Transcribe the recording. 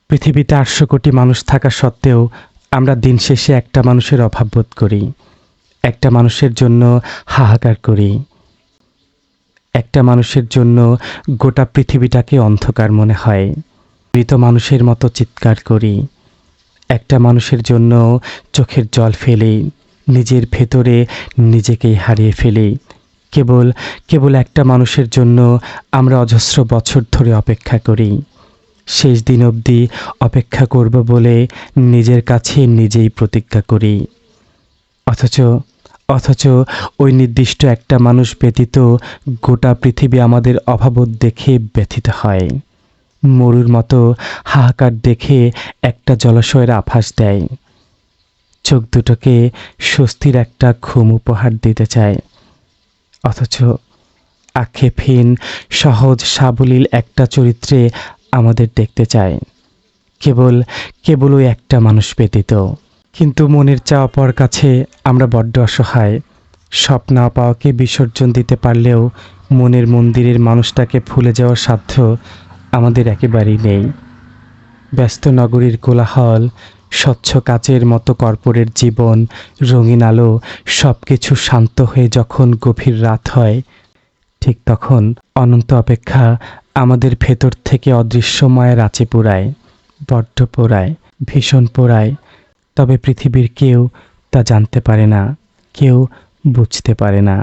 পৃথিবীতে ৮০০ কোটি মানুষ থাকা সত্ত্বেও আমরা দিন শেষে একটা মানুষের অভাব বোধ করি। একটা মানুষের জন্য হাহাকার করি। একটা মানুষের জন্য গোটা পৃথিবীটাকে অন্ধকার মনে হয়। মৃত মানুষের মতো চিৎকার করি। একটা মানুষের জন্য চোখের জল ফেলি, নিজের ভেতরে নিজেকেই হারিয়ে ফেলি। কেবল একটা মানুষের জন্য আমরা অজস্র বছর ধরে অপেক্ষা করি। শেষ দিন অবধি অপেক্ষা করব বলে নিজের কাছে নিজেই প্রতিজ্ঞা করি। অথচ ওই নির্দিষ্ট একটা মানুষ ব্যতীত গোটা পৃথিবী আমাদের অভাববোধ দেখে ব্যথিত হয়। মরুর মতো হাহাকার দেখে একটা জলাশয়ের আভাস দেয়। চোখ দুটোকে স্বস্তির একটা ঘুম উপহার দিতে চায়। অথচ আক্ষেপহীন সহজ সাবলীল একটা চরিত্রে আমাদের দেখতে চায়, কেবল ওই একটা মানুষ ব্যতীত। কিন্তু মনের চাওয়া পাওয়ার কাছে আমরা বড্ড অসহায়। সব না পাওয়াকে বিসর্জন দিতে পারলেও মনের মন্দিরের মানুষটাকে ভুলে যাওয়ার সাধ্য আমাদের একেবারেই নেই। ব্যস্ত নগরীর কোলাহল, স্বচ্ছ কাচের মতো কর্পোরেট জীবন, রঙিন আলো সব কিছু শান্ত হয়ে যখন গভীর রাত হয়, ঠিক তখন অনন্ত অপেক্ষা আমাদের ভেতর থেকে অদৃশ্য মায়ের আঁচে পোড়ায়, বড্ড পোড়ায়, ভীষণ পোড়ায়। তবে পৃথিবীর কেউ তা জানতে পারে না, কেউ বুঝতে পারে না।